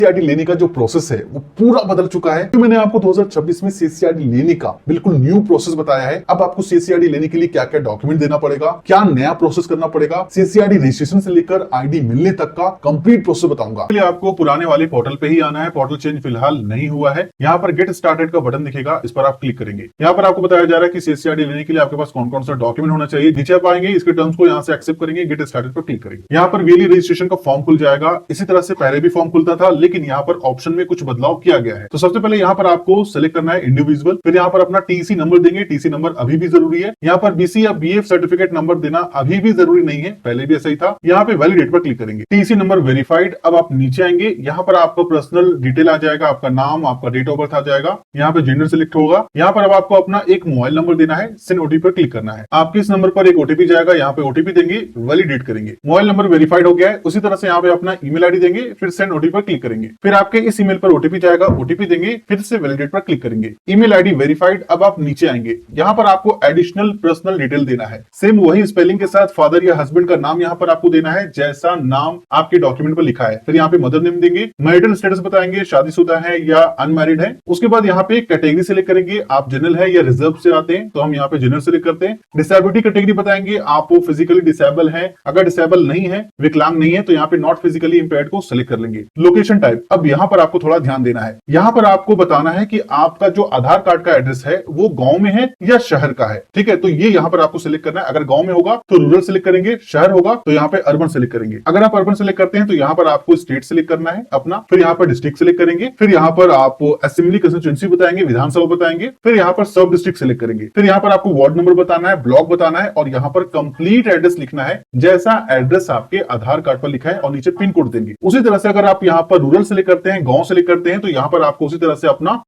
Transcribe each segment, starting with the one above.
सीसीआरडी लेने का जो प्रोसेस है वो पूरा बदल चुका है। तो मैंने आपको 2026 में सीसीआरडी लेने का बिल्कुल न्यू प्रोसेस बताया है। अब आपको सीसीआरडी लेने के लिए क्या क्या डॉक्यूमेंट देना पड़ेगा, क्या नया प्रोसेस करना पड़ेगा, सीसीआरडी रजिस्ट्रेशन से लेकर आईडी मिलने तक का कंप्लीट प्रोसेस बताऊंगा। इसलिए आपको पुराने वाले पोर्टल पे ही आना है। पोर्टल चेंज फिलहाल नहीं हुआ है। यहाँ पर गेट स्टार्टेड का बटन दिखेगा, इस पर आप क्लिक करेंगे। यहाँ पर आपको बताया जा रहा है कि सीसीआरडी लेने के लिए आपके पास कौन कौन सा डॉक्यूमेंट होना चाहिए। नीचे आप आएंगे, इसके टर्म्स को यहाँ से एक्सेप्ट करेंगे, गेट स्टार्टेड पर क्लिक करेंगे। यहाँ पर वीली रजिस्ट्रेशन का फॉर्म खुल जाएगा। इसी तरह से पहले भी फॉर्म खुलता था, लेकिन यहाँ पर ऑप्शन में कुछ बदलाव किया गया है। तो सबसे पहले यहाँ पर आपको सिलेक्ट करना है इंडिविजुअल, फिर यहाँ पर अपना टीसी नंबर देंगे। टीसी नंबर अभी भी जरूरी है। यहाँ पर बीसी या बीएफ सर्टिफिकेट नंबर देना अभी भी जरूरी नहीं है, पहले भी ऐसा ही था। यहाँ पे वैलिडेट पर क्लिक करेंगे, टीसी नंबर वेरीफाइड। अब आप नीचे आएंगे, यहाँ पर आपको पर्सनल डिटेल आ जाएगा, आपका नाम, आपका डेट ऑफ बर्थ आ जाएगा। यहाँ पे जेंडर सिलेक्ट होगा। यहाँ पर अब आपको अपना एक मोबाइल नंबर देना है, सेंड ओटीपी पर क्लिक करना है। आपके इस नंबर पर एक ओटीपी जाएगा, यहाँ पे ओटीपी देंगे, वैलिडेट करेंगे। मोबाइल नंबर वेरीफाइड हो गया है। उसी तरह से यहाँ पे अपना ईमेल आईडी देंगे, फिर सेंड ओटीपी पर क्लिक करेंगे। फिर आपके इस ईमेल पर ओटीपी जाएगा, ओटीपी देंगे, फिर से वैलिडेट पर क्लिक करेंगे। Email ID verified. अब आप नीचे आएंगे, यहाँ पर आपको एडिशनल पर्सनल डिटेल देना है। सेम वही स्पेलिंग के साथ फादर या हस्बैंड का नाम यहाँ पर आपको देना है, जैसा नाम आपके डॉक्यूमेंट पर लिखा है। फिर यहाँ पे मदर नेम देंगे, मैरिटल स्टेटस बताएंगे, शादीशुदा है या अनमैरिड है। उसके बाद यहाँ पे कैटेगरी सिलेक्ट करेंगे, आप जनरल है या रिजर्व से आते हैं, तो हम यहाँ पे जनरल सिलेक्ट करते हैं। डिसेबिलिटी कैटेगरी बताएंगे, आप फिजिकली डिसेबल है, अगर डिसेबल नहीं है, विकलांग नहीं है, तो यहाँ पे नॉट फिजिकली इंपेयर्ड को सिलेक्ट कर लेंगे। लोकेशन टाइप, अब यहाँ पर आपको थोड़ा ध्यान देना है। यहाँ पर आपको बताना है कि आपका जो आधार कार्ड का एड्रेस है वो गांव में है या शहर का है। ठीक है, तो ये यहाँ पर आपको सिलेक्ट करना है। अगर गांव में होगा तो रूरल सिलेक्ट करेंगे, शहर होगा तो यहाँ पे अर्बन सिलेक्ट करेंगे। अगर आप अर्बन सिलेक्ट करते हैं तो यहाँ पर आपको स्टेट सिलेक्ट करना है अपना, फिर यहाँ पर डिस्ट्रिक्ट सिलेक्ट करेंगे, फिर यहाँ पर आप असेंबली कंस्टिट्यूएंसी बताएंगे, विधानसभा बताएंगे, फिर यहाँ पर सब डिस्ट्रिक्ट सिलेक्ट करेंगे, फिर यहाँ पर आपको वार्ड नंबर बताना है, ब्लॉक बताना है और यहाँ पर कंप्लीट एड्रेस लिखना है, जैसा एड्रेस आपके आधार कार्ड पर लिखा है, और नीचे पिन कोड देंगे। उसी तरह से अगर आप यहाँ पर रूरल सिलेक्ट करते हैं, गांव सिलेक्ट करते हैं, तो यहाँ पर आपको उसी तरह से अपना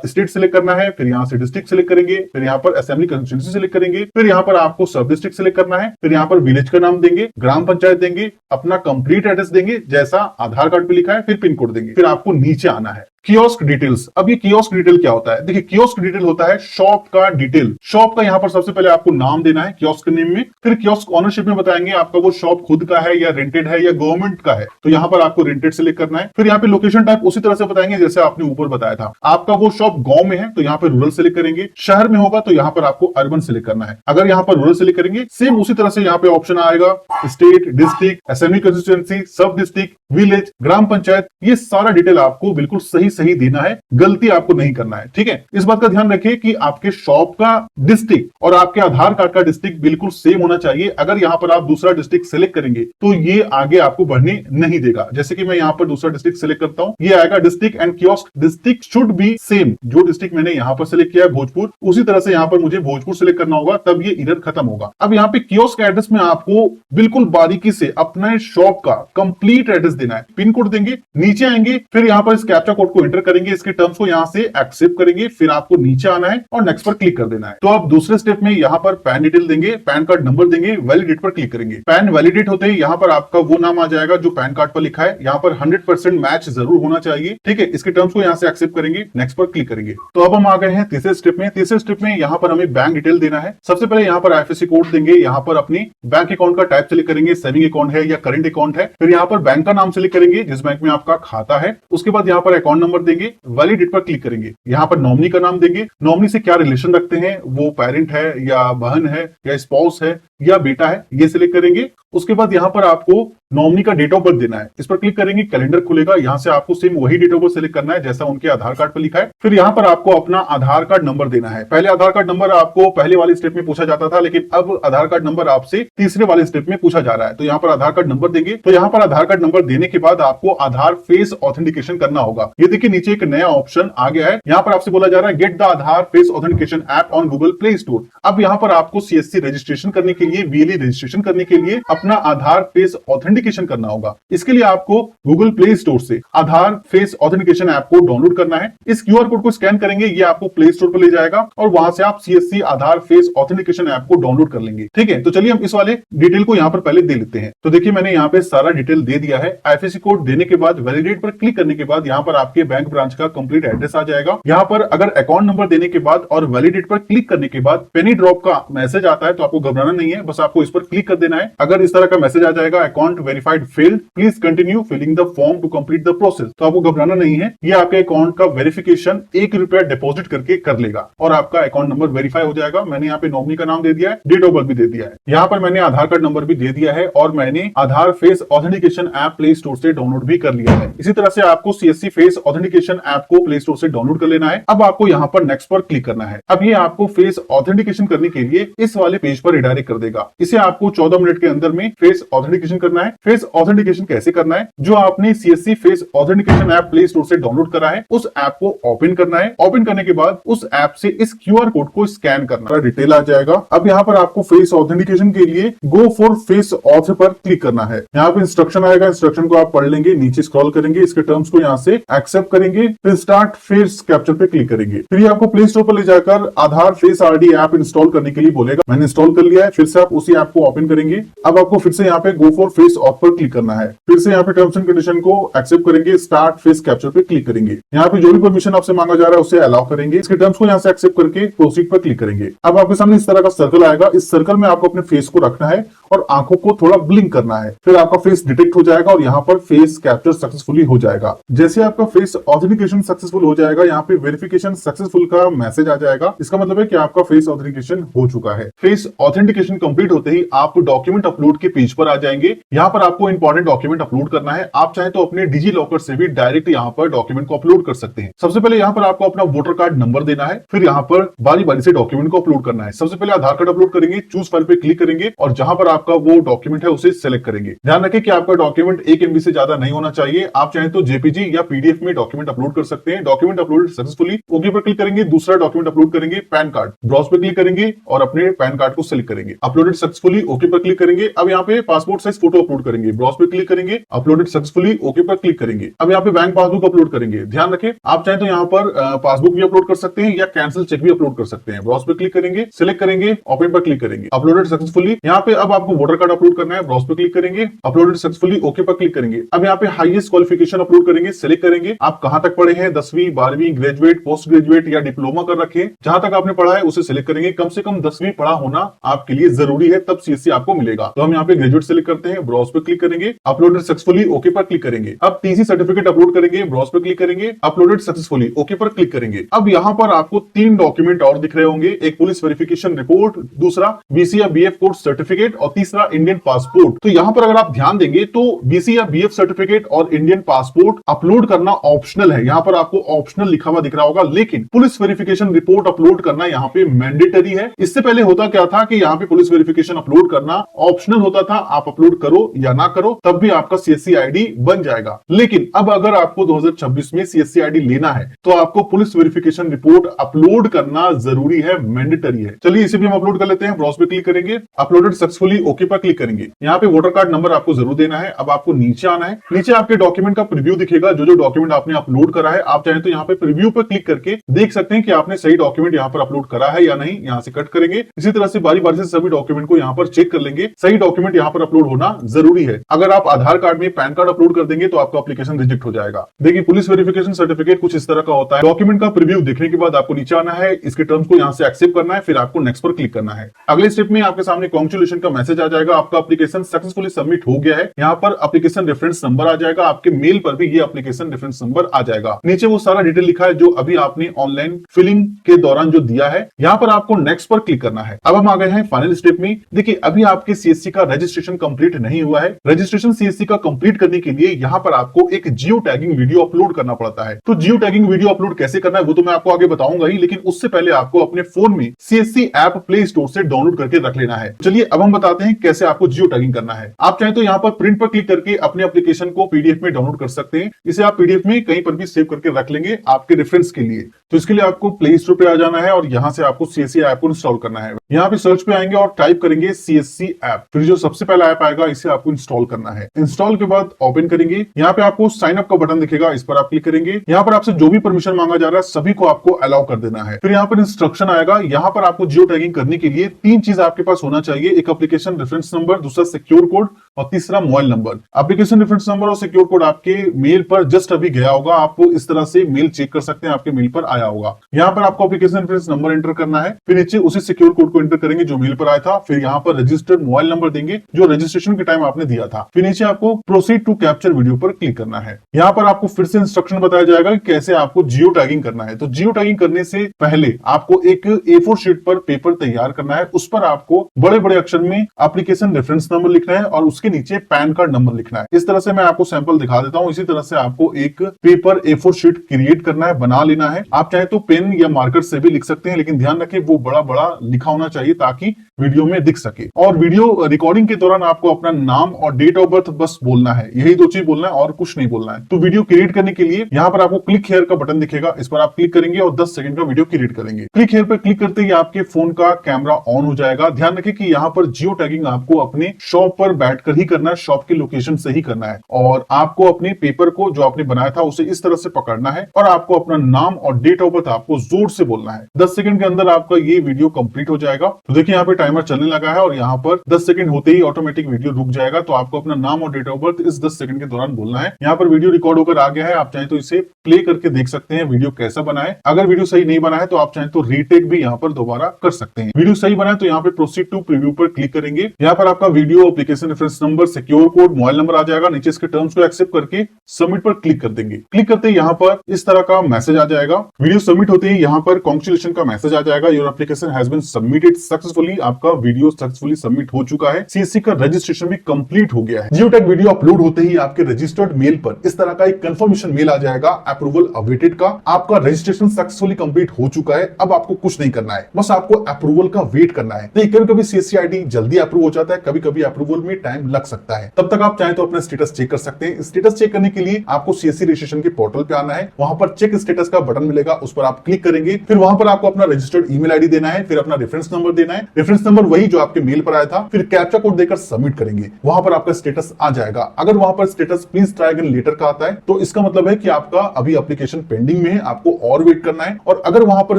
स्टेट सिलेक्ट करना है, फिर यहाँ से डिस्ट्रिक्ट सिलेक्ट करेंगे, फिर यहाँ पर असेंबली कंस्टिट्यूएंसी सिलेक्ट करेंगे, फिर यहाँ पर आपको सब डिस्ट्रिक्ट सिलेक्ट करना है, फिर यहाँ पर विलेज का नाम देंगे, ग्राम पंचायत देंगे, अपना कंप्लीट एड्रेस देंगे जैसा आधार कार्ड पे लिखा है, फिर पिन कोड देंगे। फिर आपको नीचे आना है, कियोस्क डिटेल्स। अब ये कियोस्क डिटेल क्या होता है? देखिए, कियोस्क डिटेल होता है शॉप का डिटेल। शॉप का यहाँ पर सबसे पहले आपको नाम देना है कियोस्क नेम में, फिर कियोस्क ओनरशिप में बताएंगे आपका वो शॉप खुद का है या रेंटेड है या गवर्नमेंट का है, तो यहाँ पर आपको रेंटेड सिलेक्ट करना है। फिर यहाँ पे लोकेशन टाइप उसी तरह से बताएंगे जैसे आपने ऊपर बताया था। आपका वो शॉप गांव में है तो यहाँ पे रूरल सिलेक्ट करेंगे, शहर में होगा तो यहाँ पर आपको अर्बन सिलेक्ट करना है। अगर यहाँ पर रूरल सिलेक्ट करेंगे, सेम उसी तरह से यहाँ पे ऑप्शन आएगा स्टेट, डिस्ट्रिक्ट, असेंबली कंस्टिट्यूएंसी, सब डिस्ट्रिक्ट, विलेज, ग्राम पंचायत, ये सारा डिटेल आपको बिल्कुल सही सही देना है, गलती आपको नहीं करना है। ठीक है, इस बात का ध्यान रखिए कि आपके शॉप का डिस्ट्रिक्ट और आपके आधार कार्ड का डिस्ट्रिक्ट बिल्कुल सेम होना चाहिए। अगर यहाँ पर आप दूसरा डिस्ट्रिक्ट सिलेक्ट करेंगे तो ये आगे आपको बढ़ने नहीं देगा। जैसे कि मैं यहाँ पर दूसरा डिस्ट्रिक्ट सिलेक्ट करता हूँ, ये आएगा district and kiosk district should be same. जो डिस्ट्रिक्ट मैंने यहाँ पर सिलेक्ट किया है भोजपुर, उसी तरह से यहाँ पर मुझे भोजपुर सिलेक्ट करना होगा, तब ये एरर खत्म होगा। अब यहाँ पे कियोस्क एड्रेस में आपको बिल्कुल बारीकी से अपने शॉप का कंप्लीट एड्रेस देना है। पिन कोड देंगे, नीचे आएंगे, फिर यहाँ पर इस कैप्चा कोड को एंटर करेंगे, इसके टर्म्स को यहाँ से एक्सेप्ट करेंगे, फिर आपको नीचे आना है और नेक्स्ट पर क्लिक कर देना है। तो आप दूसरे स्टेप में यहाँ पर पैन डिटेल देंगे, पैन कार्ड नंबर देंगे, वैलिडेट पर क्लिक करेंगे। पैन वैलिडेट होते ही यहाँ पर आपका वो नाम आ जाएगा जो पैन कार्ड पर लिखा है। यहाँ पर 100% मैच जरूर होना चाहिए। ठीक है, इसके टर्म्स को यहाँ से एक्सेप्ट करेंगे, नेक्स्ट पर क्लिक करेंगे। तो अब हम आ गए हैं तीसरे स्टेप में। तीसरे स्टेप में यहाँ पर हमें बैंक डिटेल देना है। सबसे पहले यहाँ पर आईएफएससी कोड देंगे, यहाँ पर अपनी बैंक अकाउंट का टाइप सिलेक्ट करेंगे, सेविंग अकाउंट है या करंट अकाउंट है। फिर यहाँ पर बैंक का नाम सिलेक्ट करेंगे जिस बैंक में आपका खाता है। उसके बाद यहाँ पर अकाउंट नंबर देंगे, वैलिडेट पर क्लिक करेंगे। यहाँ पर नॉमिनी का नाम देंगे, नॉमिनी से क्या रिलेशन रखते हैं, वो पेरेंट है या बहन है या स्पाउस है या बेटा है, ये सिलेक्ट करेंगे। उसके बाद यहाँ पर आपको नॉमिनी का डेट ऑफ बर्थ देना है, इस पर क्लिक करेंगे, कैलेंडर खुलेगा, यहाँ से आपको सेम वही डेट ऑफ बर्थ सिलेक्ट करना है जैसा उनके आधार कार्ड पर लिखा है। फिर यहाँ पर आपको अपना आधार कार्ड नंबर देना है। पहले आधार कार्ड नंबर आपको पहले वाले स्टेप में पूछा जाता था, लेकिन अब आधार कार्ड नंबर आपसे तीसरे वाले स्टेप में पूछा जा रहा है। तो यहाँ पर आधार कार्ड नंबर देंगे। तो यहाँ पर आधार कार्ड नंबर देने के बाद आपको आधार फेस ऑथेंटिकेशन करना होगा। ये देखिए नीचे एक नया ऑप्शन आ गया है, यहाँ पर आपसे बोला जा रहा है get the Aadhaar face authentication app on Google play store. अब यहाँ पर आपको सीएससी रजिस्ट्रेशन करने के लिए, वीएलई रजिस्ट्रेशन करने के लिए अपना आधार फेस ऑथेंटिकेशन करना होगा। इसके लिए आपको गूगल प्ले स्टोर से आधार फेस ऑथेंटिकेशन ऐप को डाउनलोड करना है। इस क्यूआर कोड को स्कैन करेंगे, ये आपको प्ले स्टोर पर ले जाएगा और वहां से आप सीएससी आधार फेस ऑथेंटिकेशन ऐप को डाउनलोड कर लेंगे। ठीक है, तो चलिए हम इस वाले डिटेल को यहाँ पर पहले दे लेते हैं। तो देखिए मैंने यहाँ पे सारा डिटेल दे दिया है। आईएफएससी कोड देने के बाद वैलिडेट पर क्लिक करने के बाद यहाँ पर आपके बैंक ब्रांच का कंप्लीट एड्रेस आ जाएगा। यहाँ पर अगर अकाउंट नंबर देने के बाद और वैलिडेट पर क्लिक करने के बाद पेनी ड्रॉप का मैसेज आता है तो आपको घबराना नहीं है। है, बस आपको इस पर क्लिक कर देना है। अगर इस तरह का मैसेज आ जाएगा account verified failed, please continue filling the form to complete the process, तो आपको घबराना नहीं है, ये आपके अकाउंट का वेरिफिकेशन ₹1 डिपॉजिट करके कर लेगा और आपका अकाउंट नंबर वेरीफाई हो जाएगा। मैंने यहाँ पे नॉमिनी का नाम दे दिया है, डेट ऑफ बर्थ भी दे दिया है, यहाँ पर मैंने आधार कार्ड नंबर भी दे दिया है और मैंने Aadhaar face authentication app play store से डाउनलोड भी कर लिया है। इसी तरह से आपको CSC फेस ऑथेंटिकेशन ऐप को प्ले स्टोर से डाउनलोड कर लेना है। अब आपको यहाँ पर नेक्स्ट पर क्लिक करना है। अब ये आपको फेस ऑथेंटिकेशन करने के लिए इस वाले पेज पर रिडायरेक्ट कर देगा। इसे आपको 14 मिनट के अंदर में फेस ऑथेंटिकेशन करना है। फेस ऑथेंटिकेशन कैसे करना है, जो आपने CSC face authentication app play store से डाउनलोड करा है उस ऐप को ओपन करना है। ओपन करने के बाद उस ऐप से इस QR कोड को स्कैन करना है, डिटेल आ जाएगा। अब यहाँ पर आपको फेस ऑथेंटिकेशन के लिए गो फॉर फेस ऑथ पर क्लिक करना है। यहाँ पे इंस्ट्रक्शन आएगा, इंस्ट्रक्शन को आप पढ़ लेंगे, नीचे स्क्रॉल करेंगे, इसके टर्म्स को यहाँ से एक्सेप्ट करेंगे, फिर स्टार्ट फेस कैप्चर पे क्लिक करेंगे। फिर ये आपको प्ले स्टोर पर ले जाकर आधार फेस ID ऐप इंस्टॉल करने के लिए बोलेगा। मैंने इंस्टॉल कर लिया है। फिर से आप उसी ऐप को ओपन करेंगे। अब आपको फिर से यहाँ पे गो फॉर फेस ऑथ पर क्लिक करना है। फिर से यहाँ पे टर्म्स एंड कंडीशन को एक्सेप्ट करेंगे, स्टार्ट फेस कैप्चर पे क्लिक करेंगे। यहाँ पे जो भी परमिशन आपसे मांगा जा रहा है उसे अलाउ करेंगे। इसके टर्म्स को यहाँ से एक्सेप्ट करके प्रोसीड पर क्लिक करेंगे। अब आपके सामने इस तरह का सर्कल आएगा। इस सर्कल में आपको अपने फेस को रखना है और आंखों को थोड़ा ब्लिंक करना है। फिर आपका फेस डिटेक्ट हो जाएगा और यहाँ पर फेस कैप्चर सक्सेसफुली हो जाएगा। जैसे आपका फेस ऑथेंटिकेशन सक्सेसफुल हो जाएगा, यहाँ पे वेरिफिकेशन सक्सेसफुल का मैसेज आ जाएगा। इसका मतलब है कि आपका फेस ऑथेंटिकेशन हो चुका है। फेस ऑथेंटिकेशन कंप्लीट होते ही आप डॉक्यूमेंट अपलोड के पेज पर आ जाएंगे। यहाँ पर आपको इंपॉर्टेंट डॉक्यूमेंट अपलोड करना है। आप चाहे तो अपने डिजी लॉकर से भी डायरेक्ट यहाँ पर डॉक्यूमेंट को अपलोड कर सकते हैं। सबसे पहले यहाँ पर आपको अपना वोटर कार्ड नंबर देना है। फिर यहाँ पर बारी बारी से डॉक्यूमेंट को अपलोड करना है। सबसे पहले आधार कार्ड अपलोड करेंगे, चूज फाइल पे क्लिक करेंगे और जहां पर आपका वो डॉक्यूमेंट है उसे सिलेक्ट करेंगे। ध्यान रखें कि आपका डॉक्यूमेंट 1 MB से ज्यादा नहीं होना चाहिए। आप चाहें तो JPG या PDF में डॉक्यूमेंट अपलोड कर सकते हैं। डॉक्यूमेंट अपलोड सक्सेसफुली, ओके पर क्लिक करेंगे। दूसरा डॉक्यूमेंट अपलोड करेंगे, पैन कार्ड, ब्राउज पे क्लिक करेंगे और अपने पैन कार्ड को सिलेक्ट करेंगे। अपलोडेड सक्सेसफुली, ओके पर क्लिक करेंगे। अब यहाँ पे पासपोर्ट साइज फोटो अपलोड करेंगे, ब्राउज पे क्लिक करेंगे, अपलोडेड सक्सेसफुली, ओके पर क्लिक करेंगे। अब यहाँ पे बैंक पासबुक अपलोड करेंगे। ध्यान रखें आप चाहे तो यहाँ पर पासबुक भी अपलोड कर सकते हैं या कैंसिल चेक भी अपलोड कर सकते हैं। ब्राउज पे क्लिक करेंगे, सिलेक्ट करेंगे, ओपन पर क्लिक करेंगे, अपलोडेड सक्सेसफुली। यहाँ पे अब आपको वोटर कार्ड अपलोड करना है, ब्राउज पे क्लिक करेंगे, अपलोडेड सक्सेसफुली, ओके पर क्लिक करेंगे। अब यहाँ पे हाईएस्ट क्वालिफिकेशन अपलोड करेंगे, सिलेक्ट करेंगे। आप कहां तक पढ़े हैं, 10वीं, 12वीं, ग्रेजुएट, पोस्ट ग्रेजुएट या डिप्लोमा कर रखे हैं, जहां तक आपने पढ़ा है उसे सिलेक्ट करेंगे। कम से कम 10वीं पढ़ा होना आपके लिए जरूरी है, तब CSC आपको मिलेगा। तो हम यहाँ पे ग्रेजुएट सिलेक्ट करते हैं, ब्राउज पे क्लिक करेंगे, अपलोडेड सक्सेसफुली, ओके पर क्लिक करेंगे। अब TC सर्टिफिकेट अपलोड करेंगे, ब्राउज पे क्लिक करेंगे, अपलोडेड सक्सेसफुली, ओके पर क्लिक करेंगे। अब यहाँ पर आपको 3 डॉक्यूमेंट और दिख रहे होंगे, एक पुलिस वेरिफिकेशन रिपोर्ट, दूसरा BC या BF कोर्स सर्टिफिकेट और तीसरा इंडियन पासपोर्ट। तो यहाँ पर अगर आप ध्यान देंगे तो BC या BF सर्टिफिकेट और इंडियन पासपोर्ट अपलोड करना ऑप्शनल है। यहाँ पर आपको ऑप्शनल लिखा हुआ दिख रहा होगा, लेकिन पुलिस वेरिफिकेशन रिपोर्ट अपलोड करना यहाँ पे मैंडेटरी है। इससे पहले होता क्या था कि यहाँ पे पुलिस वेरिफिकेशन अपलोड करना ऑप्शनल होता था, आप अपलोड करो या ना करो तब भी आपका CSC ID बन जाएगा। लेकिन अब अगर आपको 2026 में CSC ID लेना है तो आपको पुलिस वेरिफिकेशन रिपोर्ट अपलोड करना जरूरी है, मैंडेटरी है। चलिए इसे भी हम अपलोड कर लेते हैं, ब्राउज पे क्लिक करेंगे, अपलोडेड सक्सेसफुली, ओके पर क्लिक करेंगे। यहाँ पे वोटर कार्ड नंबर आपको जरूर देना है। अब आपको नीचे आना है, नीचे आपके डॉक्यूमेंट का प्रीव्यू दिखेगा, जो डॉक्यूमेंट आपने अपलोड करा है। आप चाहें तो यहाँ पे प्रीव्यू पर क्लिक करके देख सकते हैं कि आपने सही डॉक्यूमेंट यहाँ पर अपलोड करा है या नहीं। यहाँ से कट करेंगे। इसी तरह से बारी बारी से सभी डॉक्यूमेंट को यहाँ पर चेक कर लेंगे, सही डॉक्यूमेंट यहाँ पर अपलोड होना जरूरी है। अगर आप आधार कार्ड में पैन कार्ड अपलोड कर देंगे तो आपका एप्लीकेशन रिजेक्ट हो जाएगा। देखिए पुलिस वेरिफिकेशन सर्टिफिकेट कुछ इस तरह का होता है। डॉक्यूमेंट का प्रीव्यू देखने के बाद आपको नीचे आना है, इसके टर्म्स को यहाँ से एक्सेप्ट करना है, फिर आपको नेक्स्ट पर क्लिक करना है। अगले स्टेप में आपके सामने कांग्रेचुलेशन का मैसेज आ जाएगा, आपका एप्लीकेशन सक्सेसफुली सबमिट हो गया है। यहाँ पर एप्लीकेशन रेफरेंस नंबर आ जाएगा, आपके मेल पर भी ये एप्लीकेशन रेफरेंस नंबर आ जाएगा। नीचे वो सारा डिटेल लिखा है जो अभी आपने ऑनलाइन फिलिंग के दौरान जो दिया है। यहाँ पर आपको नेक्स्ट पर क्लिक करना है। अब हम आ गए हैं फाइनल स्टेप में। देखिए अभी आपके CSC का रजिस्ट्रेशन कंप्लीट नहीं हुआ है। रजिस्ट्रेशन CSC का कंप्लीट करने के लिए यहाँ पर आपको एक जियो टैगिंग वीडियो अपलोड करना पड़ता है। तो जियो टैगिंग वीडियो अपलोड कैसे करना है वो तो मैं आपको आगे बताऊंगा ही, लेकिन उससे पहले आपको अपने फोन में CSC ऐप प्ले स्टोर से डाउनलोड करके रख लेना है। चलिए अब हम बताते हैं कैसे आपको जियो टैगिंग करना है। आप चाहे तो यहाँ पर प्रिंट पर क्लिक करके अपने एप्लीकेशन को PDF में डाउनलोड कर सकते हैं। इसे आप PDF में कहीं पर भी सेव करके रख लेंगे आपके रेफरेंस के लिए। तो इसके लिए आपको प्ले स्टोर पे आ जाना है और यहाँ से आपको CSC ऐप को इंस्टॉल करना है। यहाँ पे सर्च पे आएंगे और टाइप करेंगे CSC ऐप, फिर जो सबसे पहला ऐप आएगा इसे आपको इंस्टॉल करना है। इंस्टॉल के बाद ओपन करेंगे, यहाँ पे आपको साइन अप का बटन दिखेगा, इस पर आप क्लिक करेंगे। यहाँ पर आपसे जो भी परमिशन मांगा जा रहा है सभी को आपको अलाउ कर देना है। फिर यहाँ पर इंस्ट्रक्शन आएगा, यहाँ पर आपको जियो टैगिंग करने के लिए 3 चीज आपके पास होना चाहिए, एक एप्लीकेशन रेफरेंस नंबर, दूसरा सिक्योर कोड और तीसरा mobile number. Application reference number और सिक्योर कोड आपके मेल पर जस्ट अभी गया होगा, आपको इस तरह से मेल चेक कर सकते हैं, आपके मेल पर आया आया होगा। यहाँ पर आपको एप्लीकेशन रेफरेंस नंबर एंटर करना है, फिर नीचे उसी सिक्योर कोड को एंटर करेंगे जो मेल पर आया था, फिर यहाँ पर रजिस्टर्ड मोबाइल नंबर देंगे जो रजिस्ट्रेशन के टाइम आपने दिया था, फिर नीचे आपको प्रोसीड टू कैप्चर वीडियो पर क्लिक करना है। यहाँ पर आपको फिर से इंस्ट्रक्शन बताया जाएगा कि कैसे आपको जियो टैगिंग करना है। तो जियो टैगिंग करने से पहले आपको एक A4 शीट पर पेपर तैयार करना है, उस पर आपको बड़े बड़े अक्षर में एप्लीकेशन रेफरेंस नंबर लिखना है और उसके नीचे पैन कार्ड नंबर लिखना है। इस तरह से मैं आपको सैंपल दिखा देता हूं। इसी तरह से आपको एक पेपर A4 शीट क्रिएट करना है, बना लेना है। आप चाहे तो पेन या मार्कर से भी लिख सकते हैं, लेकिन ध्यान रखें वो बड़ा बड़ा लिखा होना चाहिए ताकि वीडियो में दिख सके। और वीडियो रिकॉर्डिंग के दौरान आपको अपना नाम और डेट ऑफ बर्थ बस बोलना है, यही दो चीज बोलना है और कुछ नहीं बोलना है। तो वीडियो क्रिएट करने के लिए यहाँ पर आपको क्लिक हियर का बटन दिखेगा, इस पर आप क्लिक करेंगे और 10 सेकंड का वीडियो क्रिएट करेंगे। क्लिक हियर पर क्लिक करते ही आपके फोन का कैमरा ऑन हो जाएगा। ध्यान रखें कि यहाँ पर जियो टैगिंग आपको अपने शॉप पर बैठकर ही करना है, शॉप की लोकेशन से ही करना है और आपको अपने पेपर को जो आपने बनाया था उसे इस तरह से पकड़ना है और आपको अपना नाम और डेट ऑफ बर्थ आपको जोर से बोलना है। 10 सेकंड के अंदर आपका ये वीडियो कंप्लीट हो जाएगा। तो देखिए यहाँ पे टाइमर चलने लगा है और यहाँ पर 10 सेकंड होते ही ऑटोमेटिक वीडियो रुक जाएगा। तो आपको अपना नाम और डेट ऑफ बर्थ इस 10 सेकंड के दौरान बोलना है। यहाँ पर वीडियो रिकॉर्ड होकर आ गया है, आप चाहे तो इसे प्ले करके देख सकते हैं वीडियो कैसा बना है। अगर वीडियो सही नहीं बना है तो आप चाहे तो रीटेक भी यहाँ पर दोबारा कर सकते हैं। वीडियो सही बना है तो यहाँ पे प्रोसीड टू प्रीव्यू पर क्लिक करेंगे। यहाँ पर आपका video, application reference number, secure code, mobile number आ जाएगा। नीचे इसके टर्म्स को एक्सेप्ट करके सबमिट पर क्लिक कर देंगे। क्लिक करते ही यहाँ पर इस तरह का मैसेज आ जाएगा। वीडियो सबमिट होते ही यहाँ पर कांग्रेचुलेशन का मैसेज आ जाएगा, your application has been submitted successfully. आपका वीडियो सक्सेसफुली सबमिट हो चुका है, सीएससी का रजिस्ट्रेशन भी कंप्लीट हो गया है। जियो टैग वीडियो अपलोड होते ही आपके रजिस्टर्ड मेल पर इस तरह का एक कंफर्मेशन मेल आ जाएगा, अप्रूवल अवेटेड का। आपका रजिस्ट्रेशन सक्सेसफुली कंप्लीट हो चुका है। अब आपको कुछ नहीं करना है, बस आपको अप्रूवल का वेट करना है। तो कभी कभी सीएससी आईडी जल्दी अप्रूव हो जाता है, कभी कभी अप्रूवल में टाइम लग सकता है। तब तक आप चाहे तो अपना स्टेटस चेक कर सकते हैं। स्टेटस चेक करने के लिए आपको सीएससी रजिस्ट्रेशन के पोर्टल पे आना है, वहां पर चेक स्टेटस का बटन मिलेगा, उस पर आप क्लिक करेंगे। फिर वहां पर आपको अपना रजिस्टर्ड ईमेल आईडी देना है, फिर अपना रेफरेंस नंबर देना है, रेफरेंस नंबर वही जो आपके मेल पर आया था, फिर कैप्चा कोड देकर सबमिट करेंगे। वहां पर आपका स्टेटस आ जाएगा। अगर वहां पर status please try again later का आता है तो इसका मतलब है कि आपका अभी एप्लीकेशन पेंडिंग में है, आपको और वेट करना है। और अगर वहां पर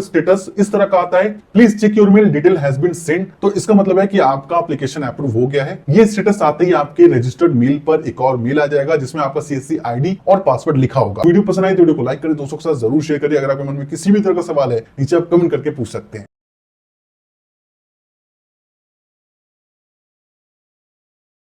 स्टेटस इस तरह का आता है, please check your mail, detail has been sent, तो इसका मतलब है कि आपका एप्लीकेशन अप्रूव हो गया है। ये स्टेटस आते ही आपके रजिस्टर्ड मेल पर एक और मेल आ जाएगा जिसमें आपका सीएससी आईडी और पासवर्ड लिखा होगा। वीडियो पसंद आई तो वीडियो को लाइक करें, दोस्तों के साथ जरूर शेयर करिए। अगर आपके मन में किसी भी तरह का सवाल है नीचे आप कमेंट करके पूछ सकते हैं।